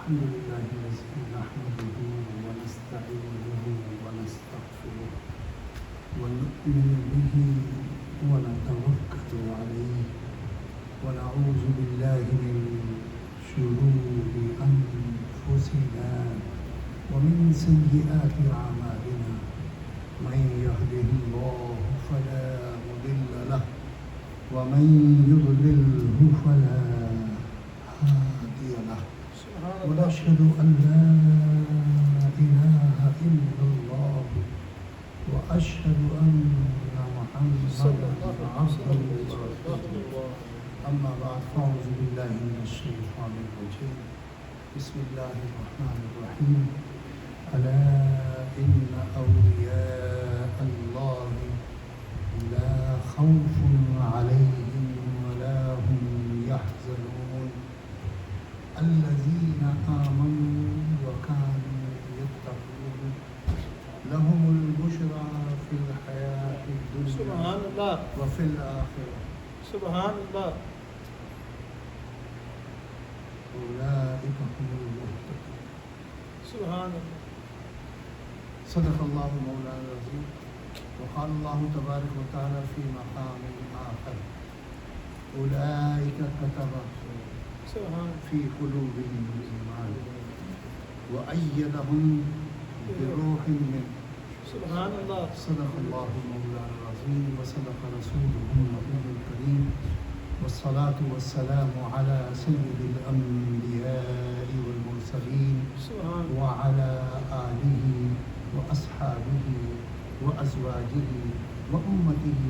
الحمد لله الذي نحمده ونستعينه ونستغفره ونؤمن به ونتوكل عليه ونعوذ بالله من شرور أنفسنا ومن سيئات أعمالنا من يهده الله فلا مضل له ومن يضلله فلا هادي له ونشهد أن لا إله إلا الله وأشهد أن محمدا عبده ورسوله أما بعد فأعوذ بالله من الشيطان الرجيم بسم الله الرحمن الرحيم ألا إن أولياء الله لا خوف عليهم ولا هم يحزنون الذين آمنوا وكانوا يتقون لهم البشرى في الحياة الدنيا سبحان الله وفي الآخرة سبحان الله أولئك هم المهتدون سبحان الله صدق الله مولانا العظيم وقال الله تبارك وتعالى في مقام آخر أولئك كتب سبحان في قلوبهم الإيمان وأيدهم بروح منه سبحان الله صدق الله مولانا العظيم وصدق رسوله النبي الكريم والصلاة والسلام على سيد الأنبياء والمرسلين سبحان وعلى آله وأصحابه وأزواجه وأمته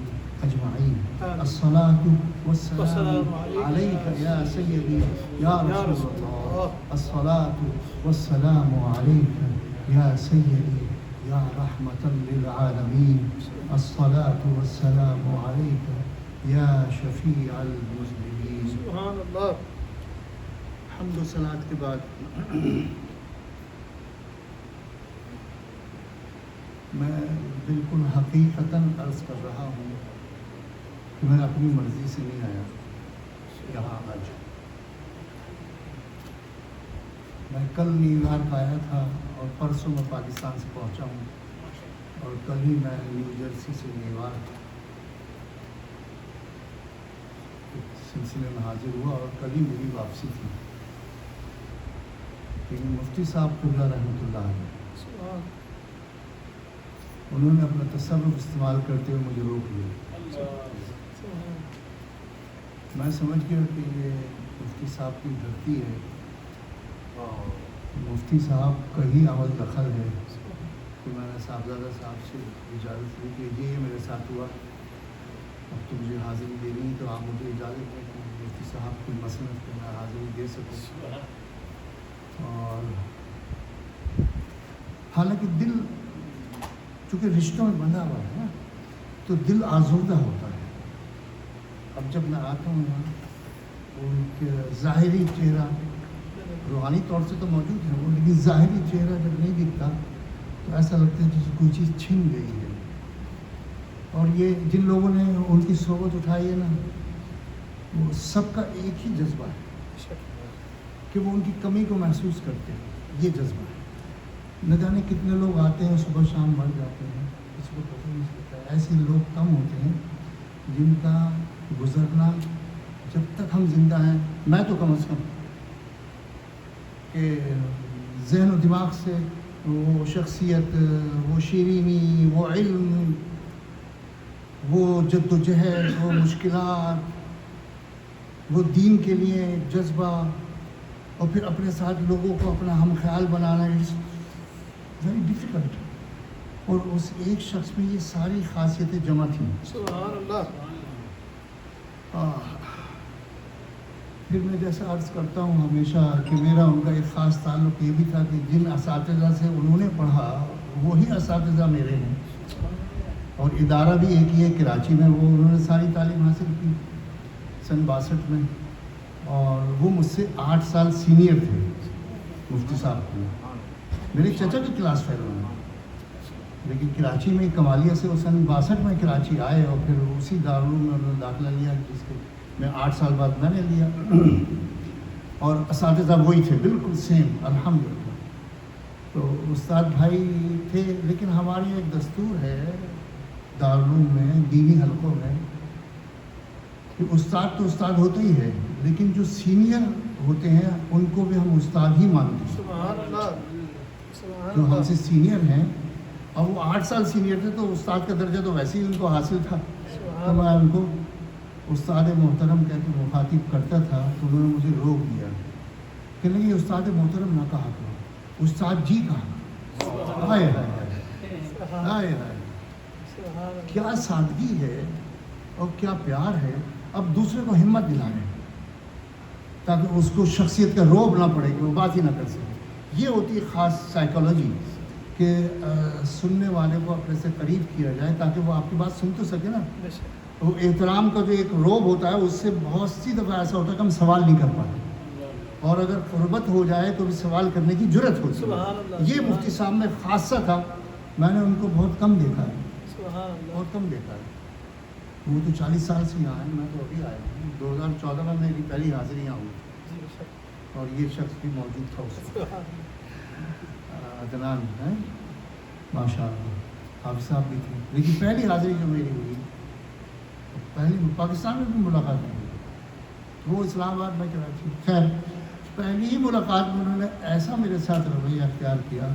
أجمعين الصلاة والسلام عليك يا سيدي يا رسول الله الصلاة والسلام عليك يا سيدي يا رحمة للعالمين الصلاة والسلام عليك يا شفيع المذنبين سبحان الله حمد و صلاة کے بعد میں بالکل حقیقتاً عرض کر رہا ہوں کہ میں اپنی مرضی سے نہیں آیا یہاں آج. میں کل نیو یارک آیا تھا اور پرسوں میں پاکستان سے پہنچا ہوں اور کل ہی میں نیو جرسی سے نیو یارک سلسلے میں حاضر ہوا اور کل ہی میری واپسی تھی. لیکن مفتی صاحب قبلہ رحمۃ اللہ علیہ سبحان انہوں نے اپنا تصرف استعمال کرتے ہوئے مجھے روک لیا. سبحان میں سمجھ گیا کہ یہ مفتی صاحب کی دھرتی ہے، مفتی صاحب کا ہی عمل دخل ہے. کہ میں نے صاحبزادہ صاحب سے اجازت لی کہ یہ میرے ساتھ ہوا، اب تو مجھے حاضری دینی ہے تو آپ مجھے اجازت دیں کہ مفتی صاحب کی مسند پہ میں حاضری دے سکوں. اور حالانکہ دل چونکہ رشتوں میں بندھا ہوا ہے نا تو دل آزردہ ہوتا ہے. اب جب میں آتا ہوں یہاں ان کے ظاہری چہرہ روحانی طور سے تو موجود ہے وہ، لیکن ظاہری چہرہ جب نہیں دکھتا تو ایسا لگتا ہے جیسے کوئی چیز چھن گئی ہے. اور یہ جن لوگوں نے ان کی صحبت اٹھائی ہے نا وہ سب کا ایک ہی جذبہ ہے کہ وہ ان کی کمی کو محسوس کرتے ہیں. یہ جذبہ ہے. نہ جانے کتنے لوگ آتے ہیں صبح شام مر جاتے ہیں، کسی کو پتہ نہیں چلتا. ایسے لوگ کم ہوتے ہیں جن کا گزرنا جب تک ہم زندہ ہیں، میں تو کم از کم، کہ ذہن و دماغ سے وہ شخصیت، وہ شیرینی، وہ علم، وہ جد و جہد، وہ مشکلات، وہ دین کے لیے جذبہ، اور پھر اپنے ساتھ لوگوں کو اپنا ہم خیال بنانا اٹس ویری ڈیفیکلٹ. اور اس ایک شخص میں یہ ساری خاصیتیں جمع تھیں. سبحان اللہ پھر میں جیسا عرض کرتا ہوں ہمیشہ کہ میرا ان کا ایک خاص تعلق یہ بھی تھا کہ جن اساتذہ سے انہوں نے پڑھا وہی اساتذہ میرے ہیں. اور ادارہ بھی ایک ہی ہے کراچی میں، وہ انہوں نے ساری تعلیم حاصل کی سن 62 میں، اور وہ مجھ سے 8 سال سینئر تھے مفتی صاحب کو. میرے چچا بھی کلاس فیلو ہیں، لیکن کراچی میں کمالیہ سے وہ سن 62 میں کراچی آئے اور پھر اسی دارالعلوم میں انہوں نے داخلہ لیا جس کے میں 8 سال بعد میں نے لیا. اور اساتذہ وہی تھے بالکل سیم الحمدللہ. تو استاد بھائی تھے، لیکن ہماری ایک دستور ہے دارالعلوم میں، دینی حلقوں میں، کہ استاد تو استاد ہوتا ہی ہے، لیکن جو سینئر ہوتے ہیں ان کو بھی ہم استاد ہی مانتے ہیں. سبحان اللہ. سبحان جو ہم اللہ. سے سینئر ہیں، اور وہ 8 سال سینئر تھے تو استاد کا درجہ تو ویسے ہی ان کو حاصل تھا. تو میں ان کو استاد محترم کہہ کے مخاطب کرتا تھا، تو انہوں نے مجھے روک دیا کہ نہیں، استاد محترم نہ کہا کرو، استاد جی کہا. ہائے ہائے ہائے ہائے ہائے، سبحان اللہ. کیا سادگی ہے اور کیا پیار ہے. اب دوسرے کو ہمت دلائیں تاکہ اس کو شخصیت کا روب نہ پڑے کہ وہ بات ہی نہ کر سکے. یہ ہوتی ہے خاص سائیکالوجی کہ سننے والے کو اپنے سے قریب کیا جائے تاکہ وہ آپ کی بات سن تو سکے نا. بے شک. وہ احترام کا جو ایک روب ہوتا ہے، اس سے بہت سی دفعہ ایسا ہوتا ہے کہ ہم سوال نہیں کر پاتے، اور اگر قربت ہو جائے تو بھی سوال کرنے کی جرت ہوتی سبحان ہے. اللہ. یہ مفتی صاحب میں خاصہ تھا، میں نے ان کو بہت کم دیکھا ہے، سبحان اللہ. بہت کم دیکھا ہے. وہ تو 40 سال سے یہاں ہیں، میں تو ابھی آیا ہوں. 2014 میں میری پہلی حاضری یہاں ہوئی جی بے شک. اور یہ شخص بھی موجود تھا اس وقت. سبحان اللہ. عدنان ہے ماشاء اللہ، حافظ صاحب بھی تھے. لیکن پہلی حاضری جو میری ہوئی، پہلی پاکستان میں بھی ملاقات نہیں ہوئی، وہ اسلام آباد میں کراچی. خیر، پہلی ہی ملاقات میں انہوں نے ایسا میرے ساتھ رویہ اختیار کیا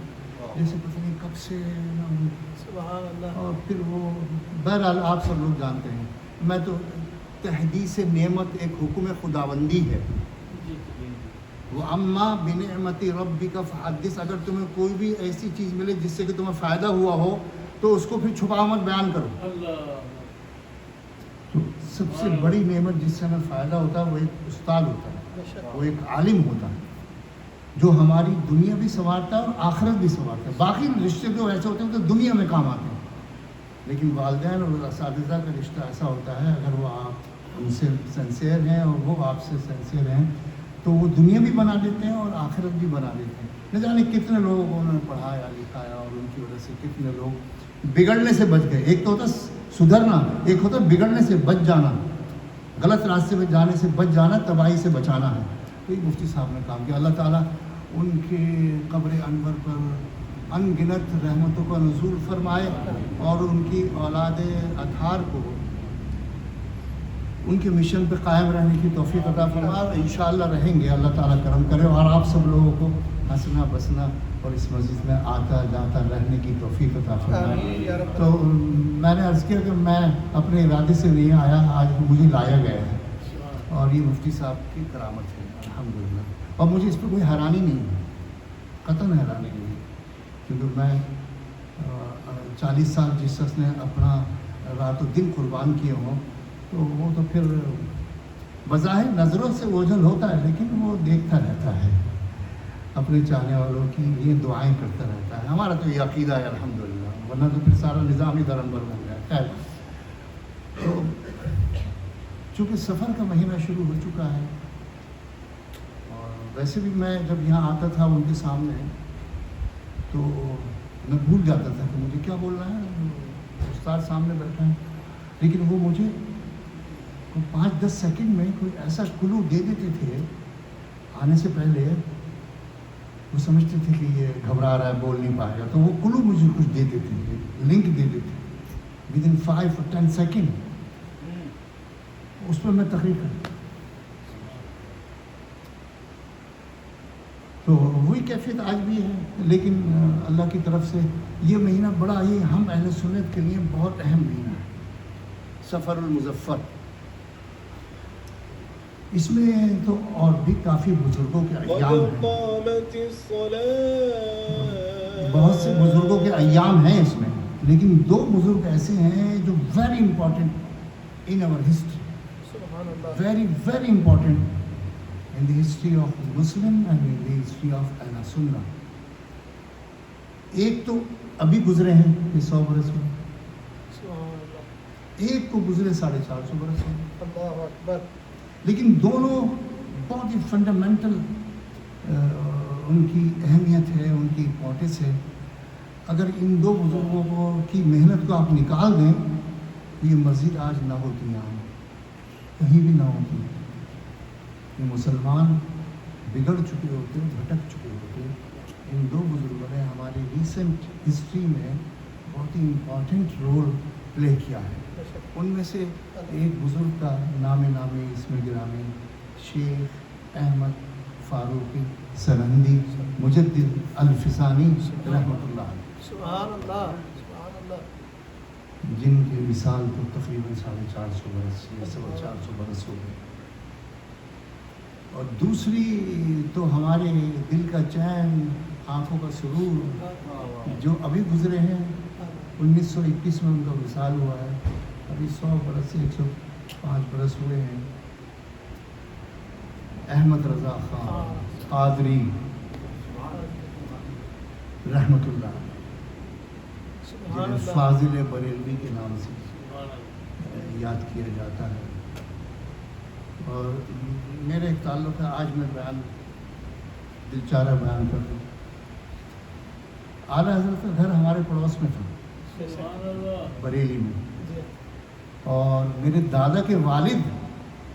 جیسے پتہ نہیں کب سے نہ ہوئی. سبحان اللہ. اور پھر وہ بہرحال آپ سب لوگ جانتے ہیں، میں تو تحدیث نعمت ایک حکم خداوندی ہے. وہ اما بنعمت ربک فحدث. اگر تمہیں کوئی بھی ایسی چیز ملے جس سے کہ تمہیں فائدہ ہوا ہو تو اس کو پھر چھپا مت، بیان کرو. تو سب سے بڑی نعمت جس سے ہمیں فائدہ ہوتا ہے وہ ایک استاد ہوتا ہے، بے شک. وہ ایک عالم ہوتا ہے جو ہماری دنیا بھی سنوارتا ہے اور آخرت بھی سنوارتا ہے. باقی رشتے تو ایسے ہوتے ہیں تو دنیا میں کام آتے ہیں، لیکن والدین اور اساتذہ کا رشتہ ایسا ہوتا ہے، اگر وہ آپ ان سے سنسیئر ہیں اور وہ آپ سے سنسیئر ہیں تو وہ دنیا بھی بنا دیتے ہیں اور آخرت بھی بنا دیتے ہیں. نہ جانے کتنے لوگوں کو انہوں نے پڑھایا لکھایا اور ان کی وجہ سے کتنے لوگ بگڑنے سے بچ گئے. ایک تو ہوتا سدھرنا، ایک ہوتا بگڑنے سے بچ جانا، غلط راستے میں جانے سے بچ جانا، تباہی سے بچانا ہے. تو یہ مفتی صاحب نے کام کیا. اللہ تعالیٰ ان کے قبر انور پر ان گنت رحمتوں کا نزول فرمائے اور ان کی اولاد اطہار کو ان کے مشن پہ قائم رہنے کی توفیق عطا فرمائے. اور انشاءاللہ رہیں گے، اللہ تعالیٰ کرم کرے اور آپ سب لوگوں کو ہنسنا بسنا اور اس مسجد میں آتا جاتا رہنے کی توفیق عطا فرمائے. آمین یا رب. تو میں نے عرض کیا کہ میں اپنے ارادے سے نہیں آیا، آج مجھے لایا گیا ہے اور یہ مفتی صاحب کی کرامت ہے الحمدللہ. اور مجھے اس پہ کوئی حیرانی نہیں ہے، قطعاً حیرانی نہیں ہے، کیونکہ میں 40 سال جس شخص نے اپنا رات و دن قربان کیے ہوں تو وہ تو پھر بظاہر نظروں سے اوجھل ہوتا ہے، لیکن وہ دیکھتا رہتا ہے اپنے چاہنے والوں کی یہ دعائیں کرتا رہتا ہے. ہمارا تو یہ عقیدہ ہے الحمدللہ، ورنہ تو پھر سارا نظام ہی درنبر بن گیا. خیر، تو چونکہ سفر کا مہینہ شروع ہو چکا ہے اور ویسے بھی میں جب یہاں آتا تھا ان کے سامنے تو میں بھول جاتا تھا کہ مجھے کیا بولنا ہے. استاد سامنے بیٹھا ہے، لیکن وہ مجھے 5-10 سیکنڈ میں کوئی ایسا کلو دے دیتے تھے آنے سے پہلے. وہ سمجھتے تھے کہ یہ گھبرا رہا ہے، بول نہیں پائے گا، تو وہ کلو مجھے کچھ دے دیتے تھے، لنک دے دیتے ود ان 5 or 10 سیکنڈ. اس پر میں تقریر کرتا. تو وہی کیفیت آج بھی ہے، لیکن اللہ کی طرف سے یہ مہینہ بڑا ہی ہم اہل سنت کے لیے بہت اہم مہینہ ہے، سفر المظفر. اس میں تو اور بھی کافی بزرگوں کے ایام ہیں، بہت سے بزرگوں کے ایام ہیں اس میں، لیکن 2 بزرگ ایسے ہیں جو very important in our history, سبحان اللہ. very very important in the history of Muslim and in the history of Ahl Sunnah. ایک تو ابھی گزرے ہیں یہ 100 برس میں، سبحان اللہ. ایک کو گزرے 450 برس میں، اللہ اکبر. لیکن دونوں بہت ہی فنڈامنٹل ان کی اہمیت ہے، ان کی امپورٹنس ہے. اگر ان 2 بزرگوں کو کی محنت کو آپ نکال دیں تو یہ مسجد آج نہ ہوتی، یہاں کہیں بھی نہ ہوتی. یہ مسلمان بگڑ چکے ہوتے ہیں، بھٹک چکے ہوتے ہیں. ان دو بزرگوں نے ہماری ریسنٹ ہسٹری میں بہت ہی امپورٹنٹ رول پلے کیا ہے. بے شک. ان میں سے ایک بزرگ کا نام نامی اس میں گرامی شیخ احمد فاروقی سرہندی مجدد الفسانی رحمۃ اللہ علیہ، سبحان اللہ سبحان اللہ. جن کی مثال تو تقریباً 450 برس یا 450 برس ہو گئے. اور دوسری تو ہمارے دل کا چین، آنکھوں کا سرور جو ابھی گزرے ہیں. 1921 میں ان کا وصال ہوا ہے. ابھی 100 برس سے 105 برس ہوئے ہیں. احمد رضا خان قادری رحمۃ اللہ علیہ، سبحان جنہیں اللہ. فاضل بریلوی کے نام سے یاد کیا جاتا ہے. اور میرے ایک تعلق ہے، آج میں بیان دل چارہ بیان کر دوں. اعلیٰ حضرت کا گھر ہمارے پڑوس میں تھا، بے شک. بریلی میں. جی. اور میرے دادا کے والد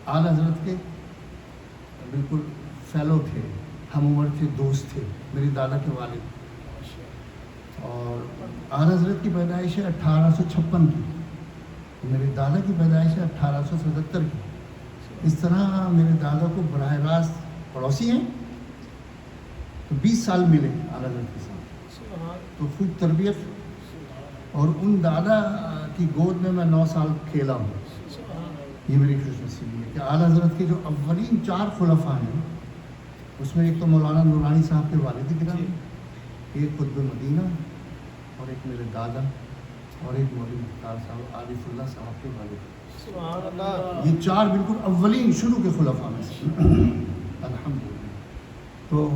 اعلیٰ حضرت کے بالکل فیلو تھے، ہم عمر تھے، دوست تھے میرے دادا کے والد. اور اعلیٰ حضرت کی پیدائش ہے 1856 کی، میرے دادا کی پیدائش ہے 1877 کی. اس طرح میرے دادا کو براہ راست پڑوسی ہیں، تو 20 سال ملے اعلیٰ حضرت کے ساتھ. سبحان. تو خوب تربیت. اور ان دادا کی گود میں 9 سال کھیلا ہوں. سبحان. یہ میری خوش نصیبی ہے کہ اعلیٰ حضرت کے جو اولین 4 خلفاء ہیں، اس میں ایک تو مولانا نورانی صاحب کے والد گرامی، ایک قطب مدینہ، اور ایک میرے دادا، اور ایک مولوی مختار صاحب عارف اللہ صاحب کے والد. سبحان اللہ. یہ 4 بالکل اولین شروع کے خلفاء میں سے الحمدللہ. تو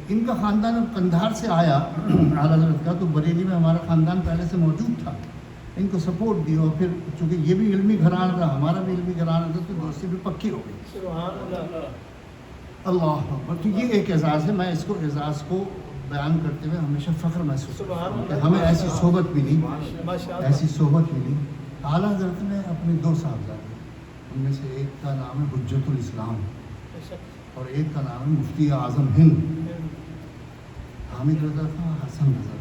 ان کا خاندان اب قندھار سے آیا اعلیٰ حضرت کا، تو بریلی میں ہمارا خاندان پہلے سے موجود تھا. ان کو سپورٹ دیا، اور پھر چونکہ یہ بھی علمی گھرانہ تھا، ہمارا بھی علمی گھرانہ تھا، تو دوستی بھی پکی ہو گئی. سبحان اللہ. اللہ اکبر. تو یہ ایک اعزاز ہے، میں اس کو اعزاز کو بیان کرتے ہوئے ہمیشہ فخر محسوس کرتا سبحان ہوں کہ اللہ. ہمیں ایسی صحبت ملی، ماشاء اللہ. ایسی صحبت ملی. اعلیٰ حضرت نے اپنے 2 صاحبزادے، ان میں سے ایک کا نام ہے حجت الاسلام، بے شک. اور ایک کا نام ہے مفتی اعظم ہند حامد رضا خان حسن رضا.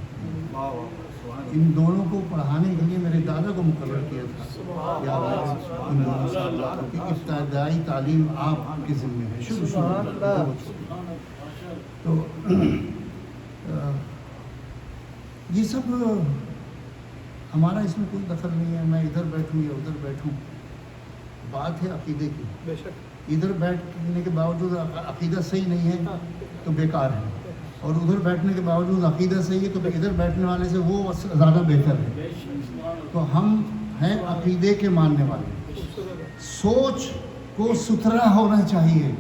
ان دونوں کو پڑھانے کے لیے میرے دادا کو مقرر کیا تھا. یا اللہ، ان دونوں صاحبزادوں کی ابتدائی تعلیم آپ کے ذمہ ہے. سبحان اللہ. تو یہ سب ہمارا اس میں کوئی دخل نہیں ہے. میں ادھر بیٹھوں یا ادھر بیٹھوں، بات ہے عقیدے کی. بے شک. ادھر بیٹھنے کے باوجود عقیدہ صحیح نہیں ہے تو بیکار ہے، اور ادھر بیٹھنے کے باوجود عقیدہ صحیح ہے تو ادھر بیٹھنے والے سے وہ زیادہ بہتر ہے. تو ہم ہیں عقیدے کے ماننے والے. سوچ کو ستھرا ہونا چاہیے،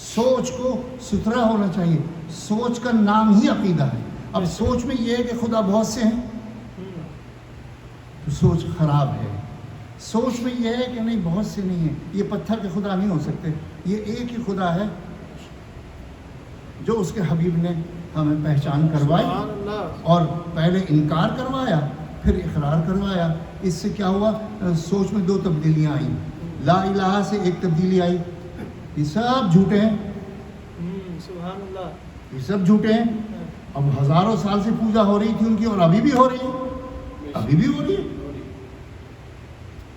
سوچ کو ستھرا ہونا چاہیے. سوچ کا نام ہی عقیدہ ہے. اب سوچ میں یہ ہے کہ خدا بہت سے ہیں تو سوچ خراب ہے. سوچ میں یہ ہے کہ نہیں بہت سے نہیں ہیں، یہ پتھر کے خدا نہیں ہو سکتے. یہ ایک ہی خدا ہے جو اس کے حبیب نے ہمیں پہچان کروائی، سبحان اللہ. اور پہلے انکار کروایا پھر اقرار کروایا. اس سے کیا ہوا؟ سوچ میں 2 تبدیلیاں آئیں. لا الہ سے ایک تبدیلی آئی، یہ سب جھوٹے ہیں، سبحان اللہ. یہ سب جھوٹے ہیں. اب ہزاروں سال سے پوجا ہو رہی تھی ان کی، اور ابھی بھی ہو رہی ہے، ابھی بھی ہو رہی ہے.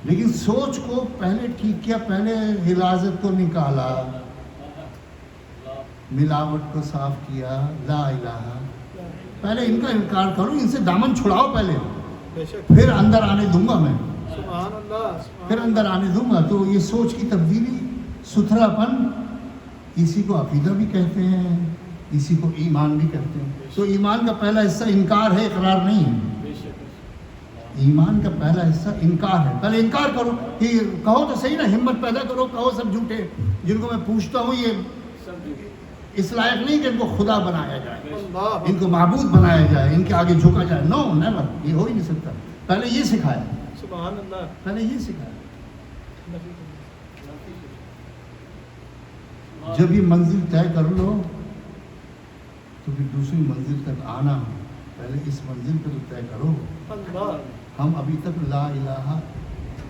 لیکن سوچ کو پہلے ٹھیک کیا، پہلے غلاظت کو نکالا، ملاوٹ کو صاف کیا. لا الہ، پہلے ان کا انکار کرو، ان سے دامن چھڑاؤ پہلے، بے شک. پھر اندر آنے دوں گا میں، سبحان اللہ. پھر اندر آنے دوں گا. تو یہ سوچ کی تبدیلی، ستھرا پن، اسی کو عقیدہ بھی کہتے ہیں، اسی کو ایمان بھی کہتے ہیں. تو ایمان کا پہلا حصہ انکار ہے، اقرار نہیں ہے. ایمان کا پہلا حصہ انکار ہے. پہلے انکار کرو، کہ کہو تو صحیح نا، ہمت پیدا کرو، کہو سب جھوٹے. جن کو میں پوچھتا ہوں یہ اس لائق نہیں کہ ان کو خدا بنایا جائے، اللہ. ان کو معبود بنایا جائے، ان کے آگے جھکا جائے. نو نیور، یہ ہو ہی نہیں سکتا. پہلے یہ سکھایا، سبحان اللہ. پہلے یہ سکھایا. جب یہ منزل طے کر لو تو پھر دوسری منزل تک آنا. پہلے اس منزل پہ تو طے کرو. اللہ. ہم ابھی تک لا الہ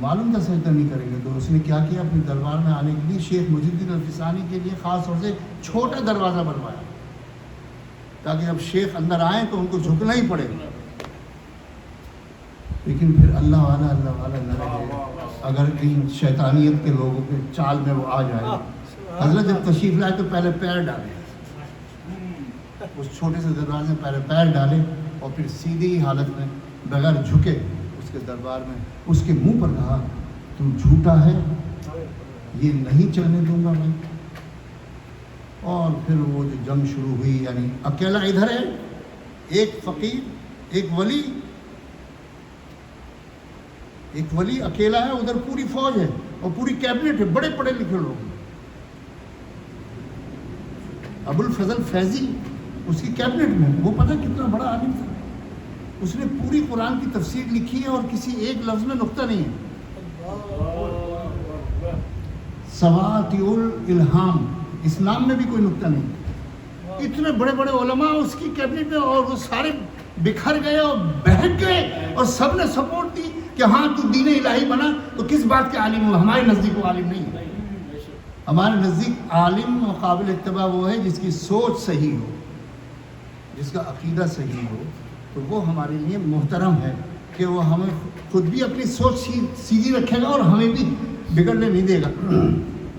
معلوم تھا سجدہ نہیں کریں گے، تو اس نے کیا کیا، اپنے دربار میں آنے کے لیے شیخ محی الدین الفسانی کے لیے خاص طور سے چھوٹا دروازہ بنوایا، تاکہ اب شیخ اندر آئیں تو ان کو جھکنا ہی پڑے. لیکن پھر اللہ والا نہ رہے، اگر ان شیطانیت کے لوگوں کے چال میں وہ آ جائے. حضرت جب تشریف لائے تو پہلے پیر ڈالے، اس چھوٹے سے دروازے میں پہلے پیر ڈالے، اور پھر سیدھی حالت میں بغیر جھکے اس کے دربار میں اس کے منہ پر کہا، تم جھوٹا ہے، یہ نہیں چلنے دوں گا میں. اور پھر وہ جو جنگ شروع ہوئی، یعنی اکیلا ادھر ہے ایک فقیر، ایک ولی اکیلا ہے، ادھر پوری فوج ہے اور پوری کیبنٹ ہے، بڑے پڑھے لکھے لوگ. ابو الفضل فیضی اس کی کیبنٹ میں، وہ پتہ کتنا بڑا عالم تھا، اس نے پوری قرآن کی تفسیر لکھی ہے اور کسی ایک لفظ میں نقطہ نہیں ہے. سواتی الالہام، اسلام میں بھی کوئی نقطہ نہیں. اتنے بڑے بڑے علماء اس کی کیبنٹ میں، اور وہ سارے بکھر گئے اور بہک گئے، اور سب نے سپورٹ دی کہ ہاں تو دین الہی بنا تو کس بات کے عالم ہو. ہمارے نزدیک وہ عالم نہیں ہے. ہمارے نزدیک عالم و قابل اتباع وہ ہے جس کی سوچ صحیح ہو، جس کا عقیدہ صحیح ہو، تو وہ ہمارے لیے محترم ہے کہ وہ ہمیں خود بھی اپنی سوچ سیدھی رکھے گا اور ہمیں بھی بگڑنے نہیں دے گا.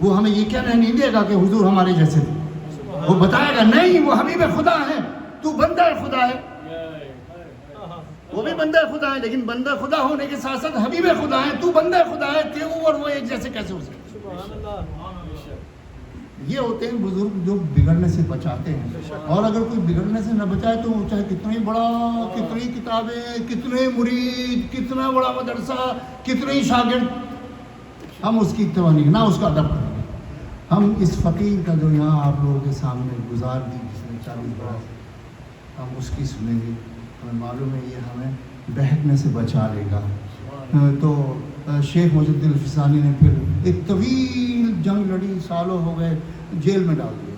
وہ ہمیں یہ کہنا نہیں دے گا کہ حضور ہمارے جیسے تھے. وہ بتائے گا نہیں، وہ حبیب خدا ہے، تو بندہ خدا ہے. وہ بھی بندہ خدا ہے، لیکن بندہ خدا ہونے کے ساتھ ساتھ حبیب خدا ہے. تو بندہ خدا ہے، کہ وہ اور وہ ایک جیسے کیسے ہو سکتے؟ یہ ہوتے ہیں بزرگ جو بگڑنے سے بچاتے ہیں. اور اگر کوئی بگڑنے سے نہ بچائے تو چاہے کتنا ہی بڑا، کتنی کتابیں، کتنے مرید، کتنا بڑا مدرسہ، کتنے ہی شاگرد، ہم اس کی اتباع نہیں، نہ اس کا ادب کریں گے. ہم اس فقیر کا جو یہاں آپ لوگوں کے سامنے گزار دی جس نے 40 برس، ہم اس کی سنیں گے. ہمیں معلوم ہے یہ ہمیں بہکنے سے بچا لے گا. تو شیخ محی الدین الفسانی نے پھر ایک طویل جنگ لڑی، سالوں ہو گئے، جیل میں ڈال دیا.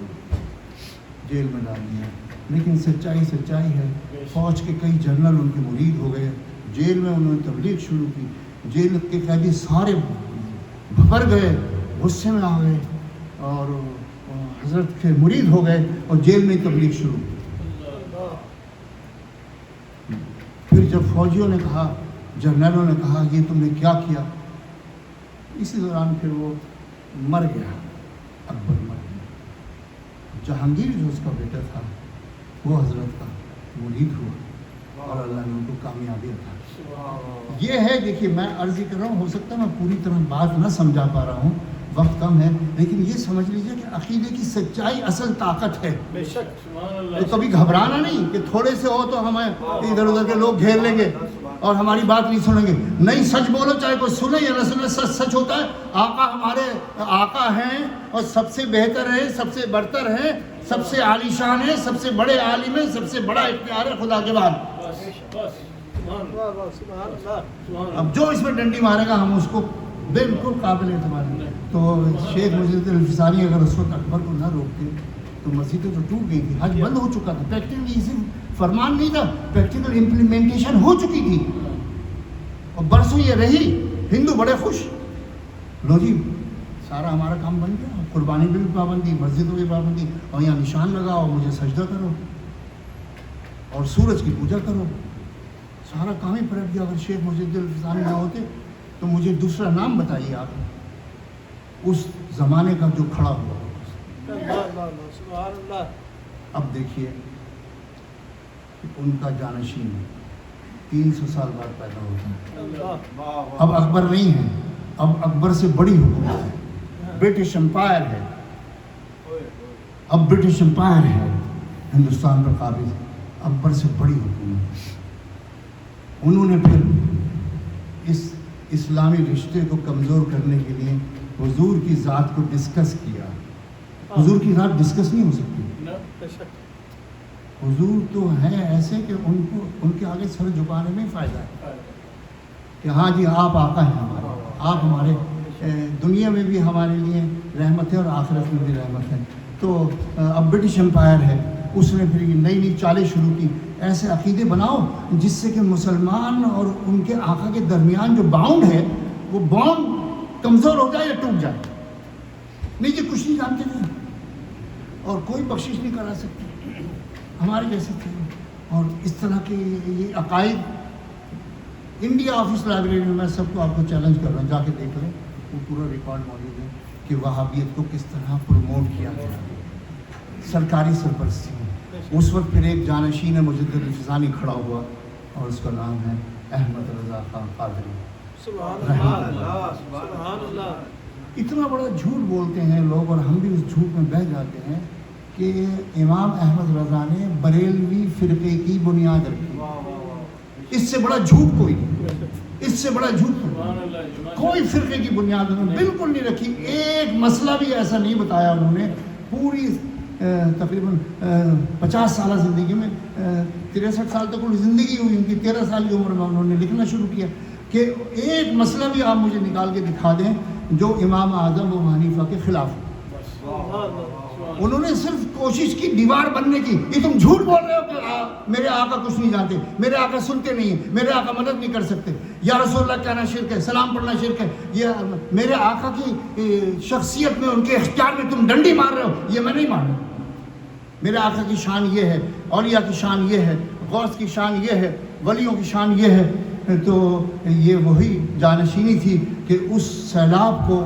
لیکن سچائی ہے، فوج کے کئی جنرل ان کے مرید ہو گئے. جیل میں انہوں نے تبلیغ شروع کی. جیل کے قیدی سارے بھر گئے، غصے میں آ گئے اور حضرت کے مرید ہو گئے اور جیل میں تبلیغ شروع کی. پھر جب فوجیوں نے کہا، جنرلوں نے کہا یہ تم نے کیا کیا، اسی دوران پھر وہ مر گیا. اکبر مر گیا. جہانگیر جو اس کا بیٹا تھا وہ حضرت کا مرید ہوا اور اللہ نے ان کو کامیابی عطا کی. یہ ہے، دیکھیے میں عرض کر رہا ہوں، ہو سکتا ہے میں پوری طرح بات نہ سمجھا پا رہا ہوں، وقت کم ہے، لیکن یہ سمجھ لیجئے کہ عقیدے کی سچائی اصل طاقت ہے. تو کبھی گھبرانا نہیں کہ تھوڑے سے ہو تو ہمیں ادھر ادھر کے لوگ گھیر لیں گے اور ہماری بات نہیں سنیں گے. نہیں، سچ بولو، چاہے کوئی سنے یا نہ سنے، سچ سچ ہوتا ہے. آقا ہمارے آقا ہیں اور سب سے بہتر ہیں، سب سے برتر ہیں، سب سے عالی شان ہیں، سب سے بڑے عالم ہیں، سب سے بڑا اختیار ہے خدا کے بعد. اب جو اس میں ڈنڈی مارے گا ہم اس کو بالکل قابل اعتبار ہیں. تو شیخ محی الدین الفسانی اگر اس وقت اکبر کو نہ روکتے تو مسجدیں تو ٹوٹ گئی تھی، حج بند ہو چکا تھا. پریکٹیکلی صرف فرمان نہیں تھا، پریکٹیکل امپلیمنٹیشن ہو چکی تھی اور برسوں یہ رہی. ہندو بڑے خوش، لو جی سارا ہمارا کام بن گیا، قربانی پہ بھی پابندی، مسجدوں کی پابندی، اور یہاں نشان لگاؤ، مجھے سجدہ کرو اور سورج کی پوجا کرو. سارا کام ہی پلٹ گیا. اگر شیخ محی الدین الفسانی نہ ہوتے تو مجھے دوسرا نام بتائیے آپ اس زمانے کا جو کھڑا ہوا. اب دیکھیے ان کا جانشین 300 سال بعد پیدا ہوتا ہے. اب اکبر نہیں ہے، اب اکبر سے بڑی حکومت ہے، برٹش امپائر ہے. اب برٹش امپائر ہے ہندوستان پر قابض، اکبر سے بڑی حکومت ہے. انہوں نے پھر اس اسلامی رشتے کو کمزور کرنے کے لیے حضور کی ذات کو ڈسکس کیا. حضور کی ذات ڈسکس نہیں ہو سکتی. حضور تو ہیں ایسے کہ ان کے آگے سر جھکانے میں فائدہ ہے کہ ہاں جی آپ آقا ہیں ہمارے، آپ ہمارے دنیا میں بھی ہمارے لیے رحمت ہے اور آخرت میں بھی رحمت ہے. تو اب برٹش امپائر ہے اس نے پھر یہ نئی نئی چالیں شروع کی. ایسے عقیدے بناؤ جس سے کہ مسلمان اور ان کے آقا کے درمیان جو باؤنڈ ہے وہ باؤنڈ کمزور ہو جائے یا ٹوٹ جائے. نہیں یہ کچھ نہیں جانتے تھے اور کوئی بخشش نہیں کرا سکتے ہمارے جیسے تھے. اور اس طرح کے یہ عقائد انڈیا آفس لائبریری میں سب کو آپ کو چیلنج کر رہا ہوں, جا کے دیکھ لیں, وہ پورا ریکارڈ موجود ہے کہ وہابیت کو کس طرح پروموٹ کیا گیا سرکاری سرپرستی میں. اس وقت پھر ایک جانشین مجدد الفسانی کھڑا ہوا اور اس کا نام ہے احمد رضا خان قادری. سبحان اللہ سبحان اللہ. اتنا بڑا جھوٹ بولتے ہیں لوگ اور ہم بھی اس جھوٹ میں بہہ جاتے ہیں کہ امام احمد رضا نے بریلوی فرقے کی بنیاد رکھی. اس سے بڑا جھوٹ کوئی نہیں, اس سے بڑا جھوٹ کوئی فرقے کی بنیاد انہوں نے بالکل نہیں رکھی. ایک مسئلہ بھی ایسا نہیں بتایا انہوں نے پوری تقریباً 50 سالہ زندگی میں. 63 سال تک ان کی زندگی ہوئی, ان کی 13 سال کی عمر میں انہوں نے لکھنا شروع کیا کہ ایک مسئلہ بھی آپ مجھے نکال کے دکھا دیں جو امام اعظم و حنیفہ کے خلاف ہو. انہوں نے صرف کوشش کی دیوار بننے کی. یہ تم جھوٹ بول رہے ہو کہ میرے آقا کچھ نہیں جانتے, میرے آقا سنتے نہیں ہیں, میرے آقا مدد نہیں کر سکتے, یا رسول اللہ کہنا شرک ہے, سلام پڑھنا شرک ہے, یہ میرے آقا کی شخصیت میں ان کے اختیار میں تم ڈنڈی مار رہے ہو. یہ میں نہیں مانوں. میرے آقا کی شان یہ ہے, اولیاء کی شان یہ ہے, غوث کی شان یہ ہے, ولیوں کی شان یہ ہے. تو یہ وہی جانشینی تھی کہ اس سیلاب کو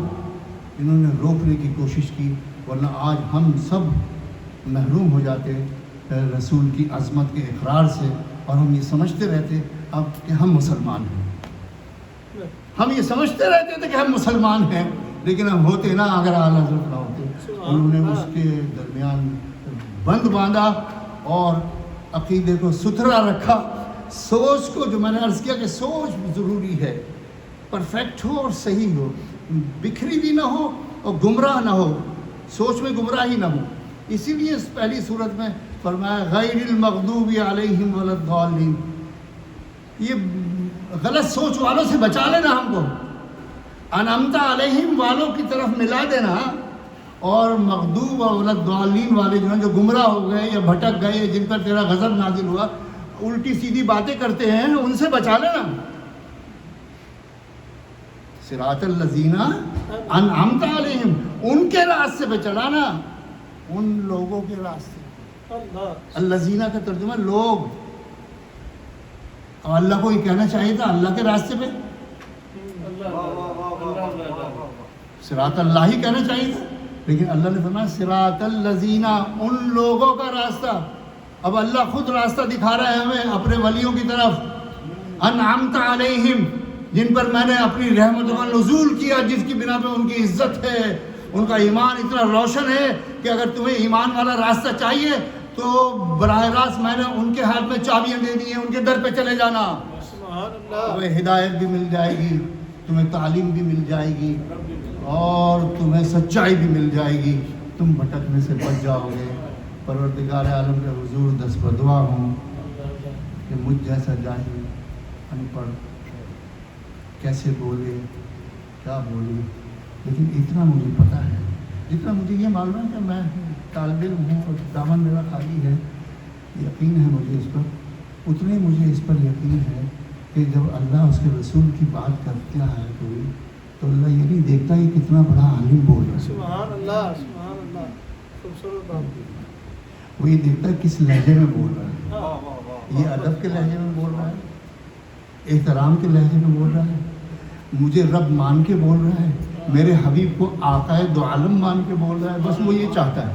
انہوں نے روکنے کی کوشش کی, ورنہ آج ہم سب محروم ہو جاتے رسول کی عظمت کے اقرار سے, اور ہم یہ سمجھتے رہتے اب کہ ہم مسلمان ہیں. ہم یہ سمجھتے رہتے تھے کہ ہم مسلمان ہیں, لیکن ہم ہوتے نا اگر اعلیٰ حضرت نہ ہوتے. انہوں نے اس کے درمیان بند باندھا اور عقیدے کو ستھرا رکھا. سوچ کو, جو میں نے عرض کیا کہ سوچ ضروری ہے, پرفیکٹ ہو اور صحیح ہو, بکھری بھی نہ ہو اور گمراہ نہ ہو, سوچ میں گمراہی نہ ہو. اسی لیے اس پہلی صورت میں فرمایا غیر المغضوب علیہم ولا الضالین. یہ غلط سوچ والوں سے بچا لینا ہم کو, انعمت علیہم والوں کی طرف ملا دینا, اور مغضوب اور الضالین والے جو ہیں جو گمراہ ہو گئے یا بھٹک گئے, جن پر تیرا غضب نازل ہوا, الٹی سیدھی باتیں کرتے ہیں, ان سے بچا لینا. صراط الذین انعمت علیہم, ان کے راستے پہ چلانا, ان لوگوں کے راستے. الذین کا ترجمہ لوگ. اور اللہ کو یہ کہنا چاہیے تھا اللہ کے راستے پہ, صراط اللہ ہی کہنا چاہیے تھا, لیکن اللہ نے فرمایا صراط الذین, ان لوگوں کا راستہ. اب اللہ خود راستہ دکھا رہا ہے ہمیں اپنے ولیوں کی طرف. انعمت علیہم, جن پر میں نے اپنی رحمتوں کا نزول کیا, جس کی بنا پہ ان کی عزت ہے, ان کا ایمان اتنا روشن ہے کہ اگر تمہیں ایمان والا راستہ چاہیے تو براہ راست میں نے ان کے ہاتھ میں چابیاں دے دی ہیں, ان کے در پہ چلے جانا. تمہیں ہدایت بھی مل جائے گی, تمہیں تعلیم بھی مل جائے گی, اور تمہیں سچائی بھی مل جائے گی, تم بھٹکنے سے بچ جاؤ گے. پروردگار عالم کے حضور دست بدعا ہوں کہ مجھ جیسا جاہل ان پڑھ کیسے بولے, کیا بولے, لیکن اتنا مجھے پتہ ہے, جتنا مجھے یہ معلوم ہے کہ میں طالب علم ہوں اور دامن میرا خالی ہے, یقین ہے مجھے اس پر, اتنے مجھے اس پر یقین ہے کہ جب اللہ اس کے رسول کی بات کرتا ہے کوئی, تو اللہ یہ نہیں دیکھتا کہ کتنا بڑا عالم بول رہا ہے. سبحان اللہ سبحان اللہ خوبصورت بات. وہ یہ دیکھتا ہے کس لہجے میں بول رہا ہے, یہ ادب کے لہجے میں بول رہا ہے, احترام کے لہجے میں بول رہا ہے, مجھے رب مان کے بول رہا ہے, میرے حبیب کو آقا دو عالم مان کے بول رہا ہے. بس وہ یہ چاہتا ہے,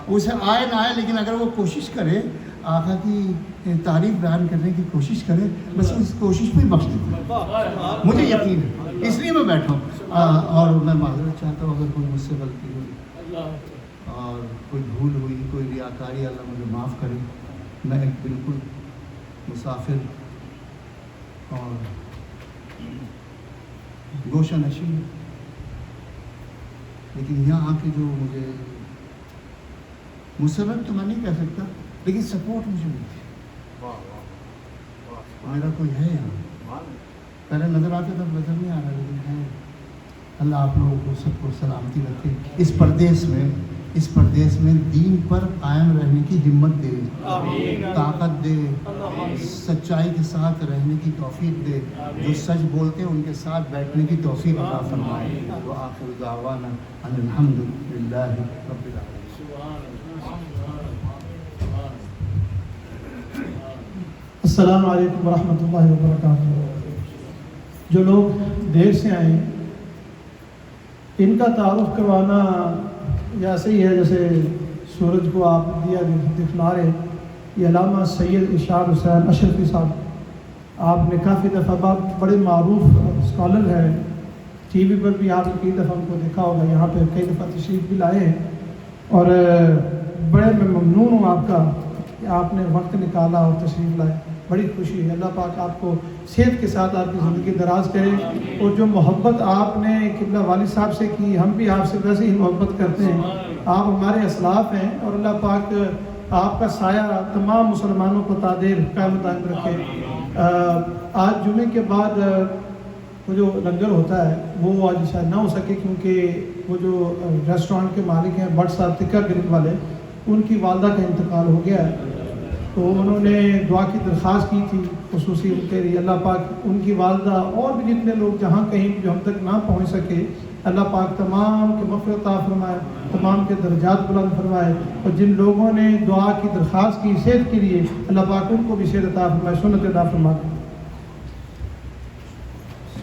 اسے آئے نہ آئے, لیکن اگر وہ کوشش کرے آقا کی تعریف بیان کرنے کی کوشش کرے, بس اس کوشش میں بخش دیتا ہے. مجھے یقین ہے, اس لیے میں بیٹھا ہوں. اور میں معذرت چاہتا ہوں اگر کوئی مجھ سے غلطی ہوئی اور کوئی بھول ہوئی, کوئی ریاکاری, اللہ مجھے معاف کرے. میں ایک بالکل مسافر اور گوشہ نشین, لیکن یہاں آ کے جو مجھے مسرت تو میں نہیں کہہ سکتا, لیکن سپورٹ مجھے ملتی ہے. میرا کوئی ہے یہاں, پہلے نظر آتا تھا, نظر نہیں آ رہا, لیکن ہے. اللہ آپ لوگوں کو سب کو سلامتی رکھے اس پردیس میں, اس پردیس میں دین پر قائم رہنے کی ہمت دے، آمین طاقت دے، اللہ سچائی کے ساتھ رہنے کی توفیق دے، جو سچ بولتے ہیں ان کے ساتھ بیٹھنے کی توفیق عطا فرمائے۔ وآخر دعوانا ان الحمد للہ رب العالمین۔ سبحان اللہ، سبحان اللہ، السلام علیکم ورحمۃ اللہ وبرکاتہ۔ جو لوگ دیر سے آئے ہیں ان کا تعارف کروانا یہ ایسے ہی ہے جیسے سورج کو آپ دکھلا رہے۔ یہ علامہ سید اشار حسین اشرفی صاحب، آپ نے کافی دفعہ بڑے معروف اسکالر ہیں، ٹی وی پر بھی آپ نے کئی دفعہ ان کو دیکھا ہوگا، یہاں پہ کئی دفعہ تشریف بھی لائے ہیں، اور بڑے میں ممنون ہوں آپ کا کہ آپ نے وقت نکالا اور تشریف لائے، بڑی خوشی ہے۔ اللہ پاک آپ کو صحت کے ساتھ آپ کی زندگی دراز کرے، اور جو محبت آپ نے قبلہ والد صاحب سے کی، ہم بھی آپ سے ویسے ہی محبت کرتے ہیں، آپ ہمارے اسلاف ہیں، اور اللہ پاک آپ کا سایہ تمام مسلمانوں کو تادیر قائم دائم رکھے۔ آج جمعے کے بعد وہ جو لنگر ہوتا ہے وہ آج شاید نہ ہو سکے، کیونکہ وہ جو ریسٹورانٹ کے مالک ہیں بٹ صاحب تکہ گرین والے، ان کی والدہ کا انتقال ہو گیا ہے، تو انہوں نے دعا کی درخواست کی تھی خصوصی ان کے لیے۔ اللہ پاک ان کی والدہ اور بھی جتنے لوگ جہاں کہیں جو ہم تک نہ پہنچ سکے، اللہ پاک تمام کے مغفرت عطا فرمائے، تمام کے درجات بلند فرمائے، اور جن لوگوں نے دعا کی درخواست کی صحت کے لیے، اللہ پاک ان کو بھی صحت عطا فرمائے، سنت عطا فرمائے۔